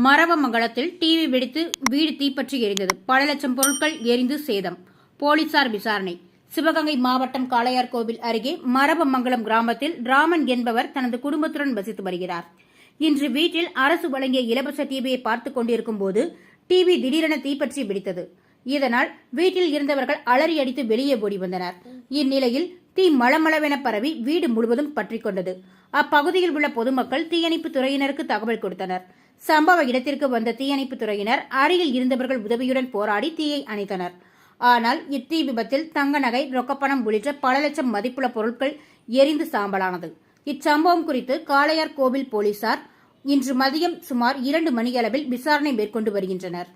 மரவமங்கலத்தில் TV வெடித்து வீடு தீப்பற்றி எரிந்தது. பல லட்சம் பொருட்கள் எரிந்து சேதம். போலீசார் விசாரணை. சிவகங்கை மாவட்டம் காளையார்கோவில் அருகே மரவமங்கலம் கிராமத்தில் ராமன் என்பவர் தனது குடும்பத்துடன் வசித்து வருகிறார். இன்று வீட்டில் அரசு வழங்கிய இலவச டிவியை பார்த்துக் கொண்டிருக்கும் போது டிவி திடீரென தீப்பற்றி வெடித்தது. இதனால் வீட்டில் இருந்தவர்கள் அலறி அடித்து வெளியே ஓடி வந்தனர். இந்நிலையில் தீ மளமளவென பரவி வீடு முழுவதும் பற்றிக் கொண்டது. அப்பகுதியில் உள்ள பொதுமக்கள் தீயணைப்பு துறையினருக்கு தகவல் கொடுத்தனர். சம்பவ இடத்திற்கு வந்த தீயணைப்பு துறையினர் அருகில் இருந்தவர்கள் உதவியுடன் போராடி தீயை அணைத்தனர். ஆனால் இத்தீ விபத்தில் தங்க நகை, ரொக்கப்பணம் உள்ளிட்ட பல லட்சம் மதிப்புள்ள பொருட்கள் எரிந்து சாம்பலானது. இச்சம்பவம் குறித்து காளையார்கோவில் போலீசார் இன்று மதியம் சுமார் 2 மணியளவில் விசாரணை மேற்கொண்டு வருகின்றனர்.